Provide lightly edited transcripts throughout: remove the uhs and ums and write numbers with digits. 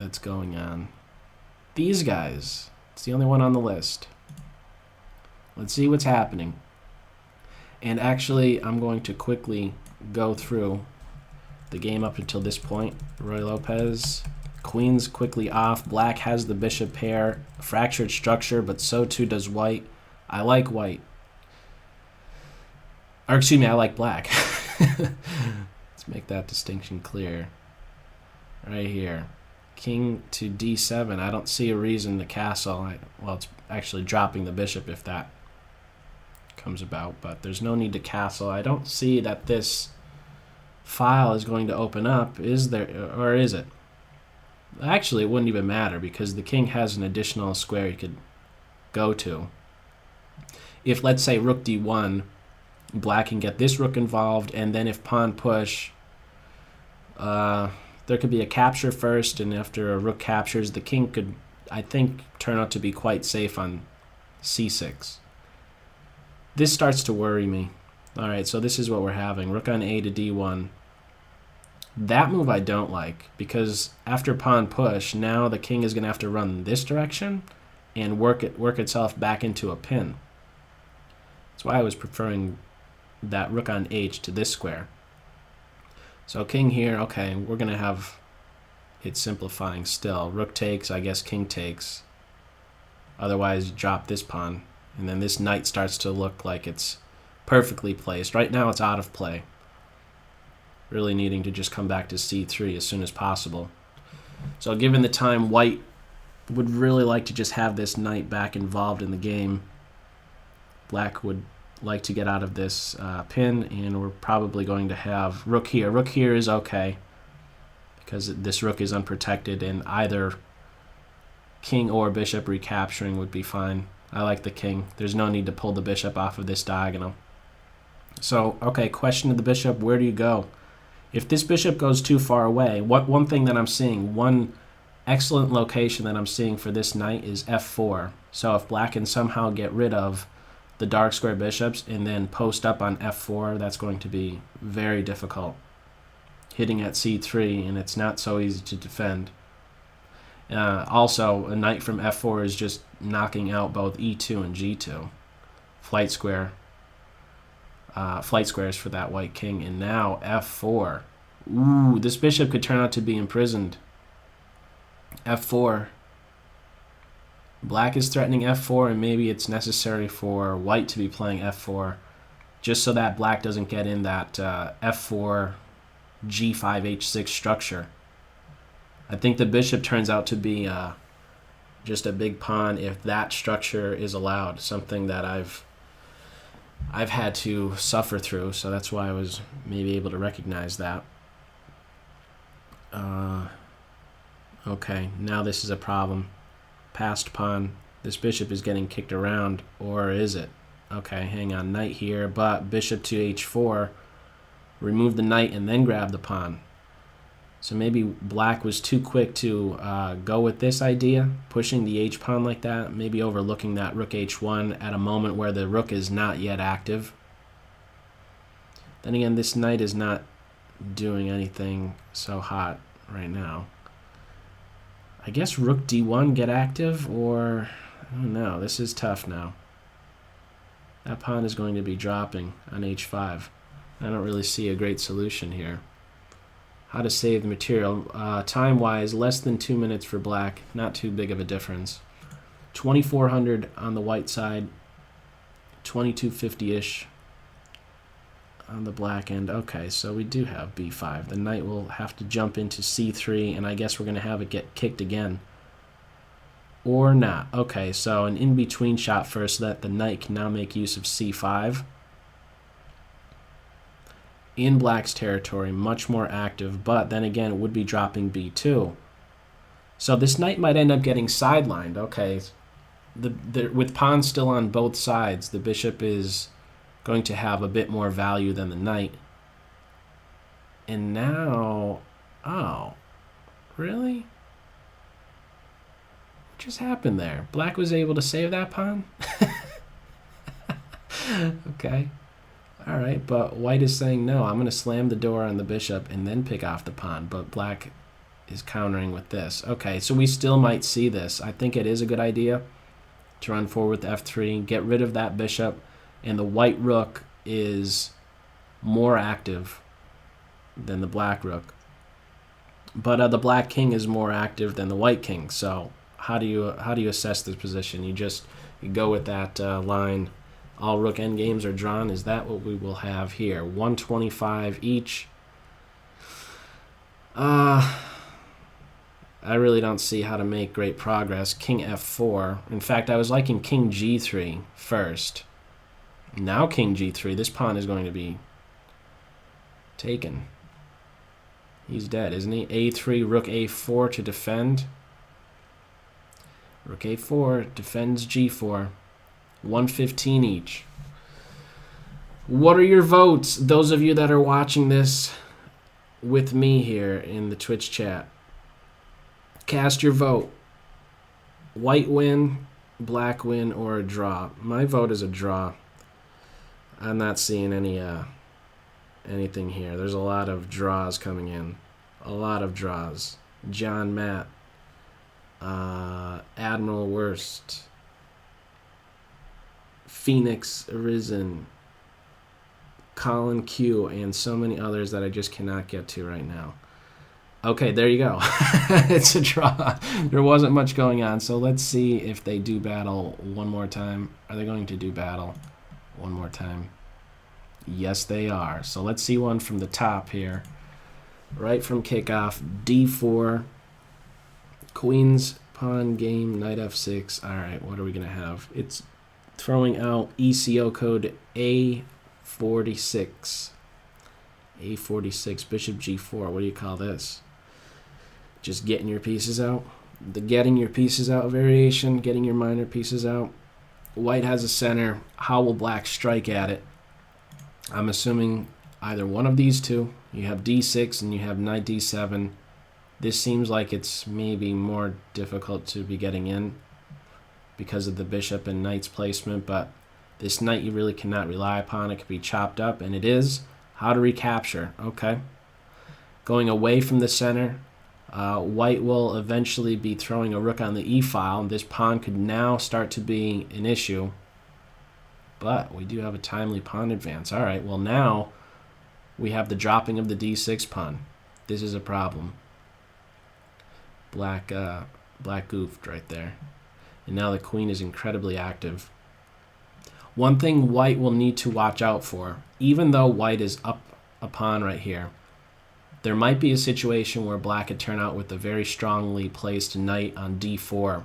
that's going on. These guys. It's the only one on the list. Let's see what's happening. And actually, I'm going to quickly go through the game up until this point. Roy Lopez. Queen's quickly off. Black has the bishop pair. Fractured structure, but so too does white. I like white. Or excuse me, I like black. Let's make that distinction clear. Right here. King to d7. I don't see a reason to castle. Well, it's actually dropping the bishop if that comes about, but there's no need to castle. I don't see that this file is going to open up. Is there, or is it? Actually, it wouldn't even matter because the king has an additional square he could go to. If, let's say, rook d1, black can get this rook involved, and then if pawn push, there could be a capture first, and after a rook captures, the king could, I think, turn out to be quite safe on c6. This starts to worry me. All right, so this is what we're having. Rook on a to d1. That move I don't like, because after pawn push, now the king is going to have to run this direction and work itself back into a pin. That's why I was preferring that rook on h to this square. So king here, okay, we're going to have it simplifying still. Rook takes, I guess king takes. Otherwise, drop this pawn. And then this knight starts to look like it's perfectly placed. Right now, it's out of play. Really needing to just come back to c3 as soon as possible. So given the time, white would really like to just have this knight back involved in the game. Black would like to get out of this pin, and we're probably going to have rook here. Rook here is okay, because this rook is unprotected, and either king or bishop recapturing would be fine. I like the king. There's no need to pull the bishop off of this diagonal. So, okay, question to the bishop, where do you go? If this bishop goes too far away, one thing that I'm seeing, one excellent location that I'm seeing for this knight is f4. So if black can somehow get rid of the dark square bishops and then post up on f4, that's going to be very difficult. Hitting at c3, and it's not so easy to defend. Also, a knight from f4 is just knocking out both e2 and g2. Flight squares for that white king, and now f4. Ooh, this bishop could turn out to be imprisoned. f4. Black is threatening f4, and maybe it's necessary for white to be playing f4 just so that black doesn't get in that f4 g5 h6 structure. I think the bishop turns out to be just a big pawn if that structure is allowed, something that I've had to suffer through, so that's why I was maybe able to recognize that. Okay, now this is a problem. Passed pawn. This bishop is getting kicked around, or is it? Okay, hang on, knight here, but bishop to h4. Remove the knight and then grab the pawn. So maybe black was too quick to go with this idea, pushing the h-pawn like that, maybe overlooking that rook h1 at a moment where the rook is not yet active. Then again, this knight is not doing anything so hot right now. I guess rook d1 get active, or I don't know. This is tough now. That pawn is going to be dropping on h5. I don't really see a great solution here. How to save the material. Time-wise, less than 2 minutes for black. Not too big of a difference. 2400 on the white side. 2250-ish on the black end. Okay, so we do have b5. The knight will have to jump into c3, and I guess we're going to have it get kicked again. Or not. Okay, so an in-between shot first so that the knight can now make use of c5. In black's territory, much more active, but then again, it would be dropping b2. So this knight might end up getting sidelined. Okay, with pawns still on both sides, the bishop is going to have a bit more value than the knight. And now, oh, really? What just happened there? Black was able to save that pawn? Okay. All right, but white is saying, no, I'm going to slam the door on the bishop and then pick off the pawn. But black is countering with this. Okay, so we still might see this. I think it is a good idea to run forward with f3, get rid of that bishop, and the white rook is more active than the black rook. But the black king is more active than the white king. So how do you assess this position? You go with that line. All rook endgames are drawn. Is that what we will have here? 125 each. I really don't see how to make great progress. King f4. In fact, I was liking king g3 first. Now king g3. This pawn is going to be taken. He's dead, isn't he? a3, rook a4 to defend. Rook a4 defends g4. 115 each. What are your votes? Those of you that are watching this with me here in the Twitch chat, cast your vote. White win, black win, or a draw. My vote is a draw. I'm not seeing anything here. There's a lot of draws coming in. A lot of draws. John Matt, Admiral Worst, Phoenix Arisen, Colin Q, and so many others that I just cannot get to right now. Okay, there you go. It's a draw. There wasn't much going on, so let's see if they do battle one more time. Are they going to do battle one more time? Yes, they are. So let's see one from the top here. Right from kickoff, d4, queen's pawn game, knight f6. All right, what are we going to have? It's throwing out ECO code A46. A46, bishop g4. What do you call this? Just getting your pieces out? The getting your pieces out variation, getting your minor pieces out. White has a center. How will black strike at it? I'm assuming either one of these two. You have d6 and you have knight d7. This seems like it's maybe more difficult to be getting in because of the bishop and knight's placement, but this knight you really cannot rely upon. It could be chopped up, and it is. How to recapture. Okay. Going away from the center, white will eventually be throwing a rook on the e-file, and this pawn could now start to be an issue. But we do have a timely pawn advance. All right, well now we have the dropping of the d6 pawn. This is a problem. Black goofed right there. And now the queen is incredibly active. One thing white will need to watch out for, even though white is up a pawn right here, there might be a situation where black could turn out with a very strongly placed knight on d4.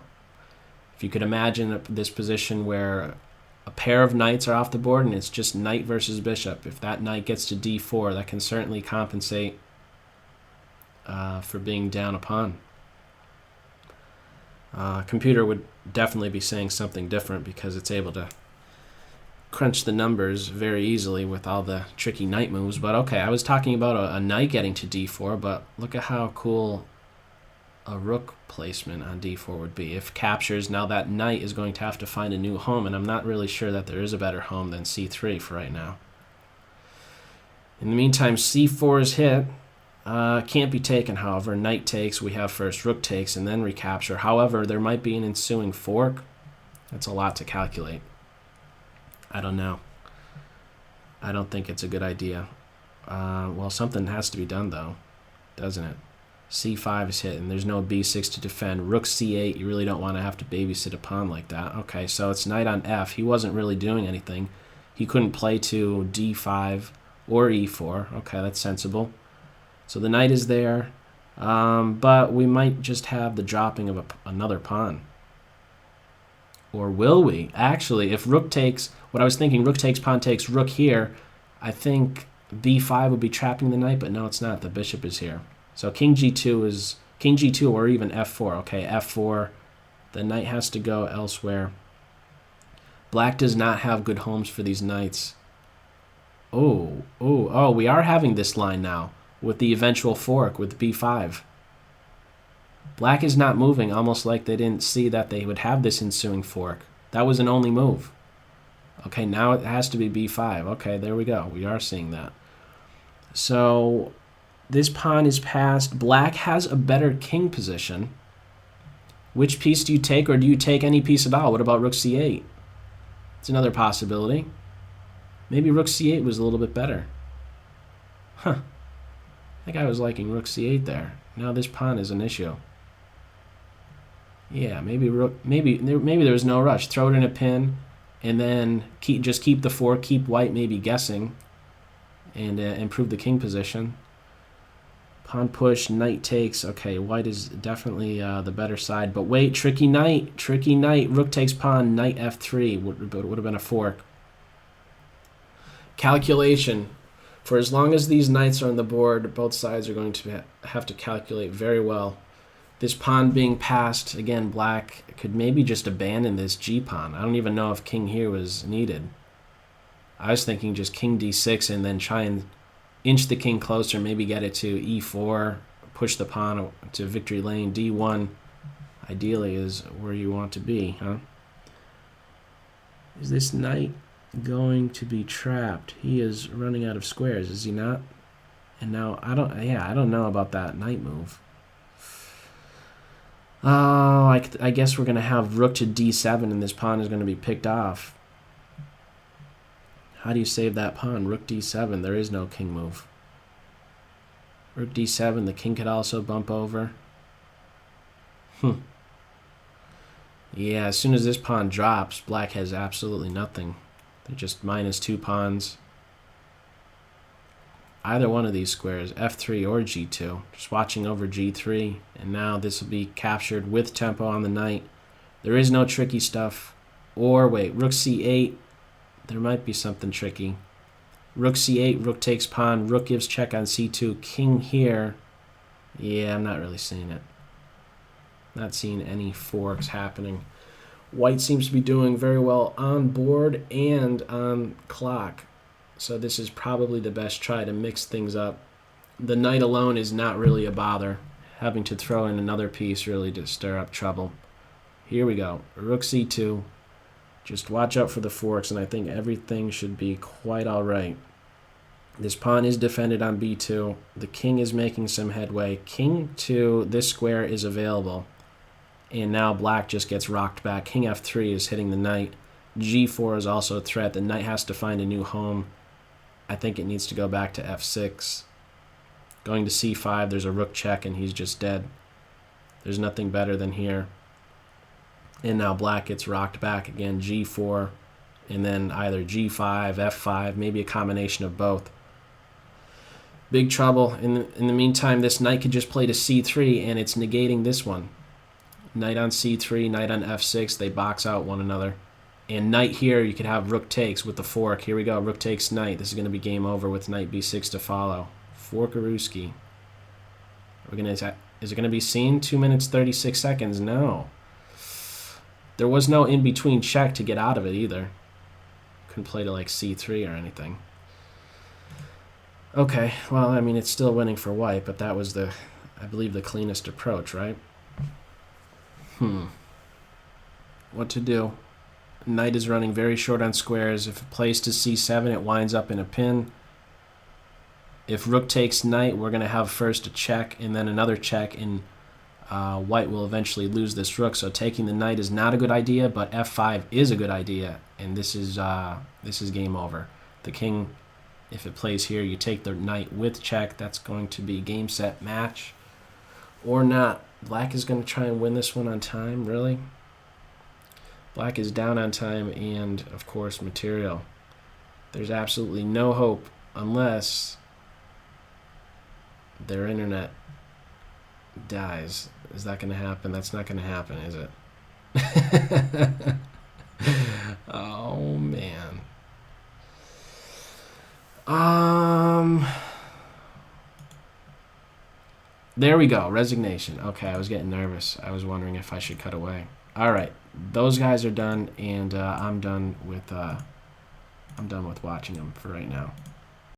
If you could imagine this position where a pair of knights are off the board and it's just knight versus bishop. If that knight gets to d4, that can certainly compensate for being down a pawn. Computer would definitely be saying something different because it's able to crunch the numbers very easily with all the tricky knight moves. But okay, I was talking about a knight getting to d4, but look at how cool a rook placement on d4 would be. If captures, now that knight is going to have to find a new home, and I'm not really sure that there is a better home than c3 for right now. In the meantime, c4 is hit. Can't be taken, however. Knight takes, we have first rook takes, and then recapture. However, there might be an ensuing fork. That's a lot to calculate. I don't know. I don't think it's a good idea. Well, something has to be done, though, doesn't it? c5 is hit, and there's no b6 to defend. Rook c8, you really don't want to have to babysit a pawn like that. Okay, so it's knight on f. He wasn't really doing anything. He couldn't play to d5 or e4. Okay, that's sensible. So the knight is there, but we might just have the dropping of another pawn. Or will we? Actually, if rook takes, what I was thinking, rook takes, pawn takes, rook here, I think b5 would be trapping the knight, but no, it's not. The bishop is here. So king g2 is, king g2 or even f4. Okay, f4, the knight has to go elsewhere. Black does not have good homes for these knights. Oh, we are having this line now with the eventual fork with b5. Black is not moving, almost like they didn't see that they would have this ensuing fork. That was an only move. Okay, now it has to be b5. Okay, there we go. We are seeing that. So This pawn is passed. Black has a better king position. Which piece do you take, or do you take any piece at all? What about rook c8? It's another possibility. Maybe rook c8 was a little bit better. Huh. I think I was liking rook c8 there. Now this pawn is an issue. Yeah, maybe there was no rush. Throw it in a pin, and then just keep the fork. Keep white maybe guessing, and improve the king position. Pawn push, knight takes. Okay, white is definitely the better side. But wait, tricky knight. Tricky knight. Rook takes pawn, knight f3. Would have been a fork. Calculation. For as long as these knights are on the board, both sides are going to have to calculate very well. This pawn being passed, again, black could maybe just abandon this g-pawn. I don't even know if king here was needed. I was thinking just king d6 and then try and inch the king closer, maybe get it to e4, push the pawn to victory lane. d1 ideally is where you want to be, huh? Is this knight going to be trapped? He is running out of squares, is he not? And now I don't know about that knight move. Oh, I guess we're going to have rook to d7 and this pawn is going to be picked off. How do you save that pawn? Rook d7. There is no king move. Rook d7. The king could also bump over. Yeah, as soon as this pawn drops, black has absolutely nothing. They're just -2 pawns. Either one of these squares, f3 or g2. Just watching over g3. And now this will be captured with tempo on the knight. There is no tricky stuff. Or wait, rook c8. There might be something tricky. Rook c8, rook takes pawn, rook gives check on c2, king here. Yeah, I'm not really seeing it. Not seeing any forks happening. White seems to be doing very well on board and on clock. So this is probably the best try to mix things up. The knight alone is not really a bother. Having to throw in another piece really to stir up trouble. Here we go. Rook c2. Just watch out for the forks, and I think everything should be quite all right. This pawn is defended on b2. The king is making some headway. King to this square is available. And now black just gets rocked back. King f3 is hitting the knight. g4 is also a threat. The knight has to find a new home. I think it needs to go back to f6. Going to c5, there's a rook check, and he's just dead. There's nothing better than here. And now black gets rocked back again, g4, and then either g5, f5, maybe a combination of both. Big trouble. In the meantime, this knight could just play to c3, and it's negating this one. Knight on c3, knight on f6, they box out one another. And knight here, you could have rook takes with the fork. Here we go, rook takes knight. This is going to be game over with knight b6 to follow. Forkarooski. Is it going to be seen? 2 minutes, 36 seconds? No. There was no in-between check to get out of it either. Couldn't play to like c3 or anything. Okay, well, I mean, it's still winning for white, but that was I believe, the cleanest approach, right? What to do? Knight is running very short on squares. If it plays to c7, it winds up in a pin. If rook takes knight, we're going to have first a check and then another check, and white will eventually lose this rook. So taking the knight is not a good idea, but f5 is a good idea, and this is game over. The king, if it plays here, you take the knight with check. That's going to be game, set, match, or not. Black is going to try and win this one on time, really? Black is down on time and, of course, material. There's absolutely no hope unless their internet dies. Is that going to happen? That's not going to happen, is it? Oh, man. There we go. Resignation. Okay, I was getting nervous. I was wondering if I should cut away. All right, those guys are done, and I'm done with watching them for right now.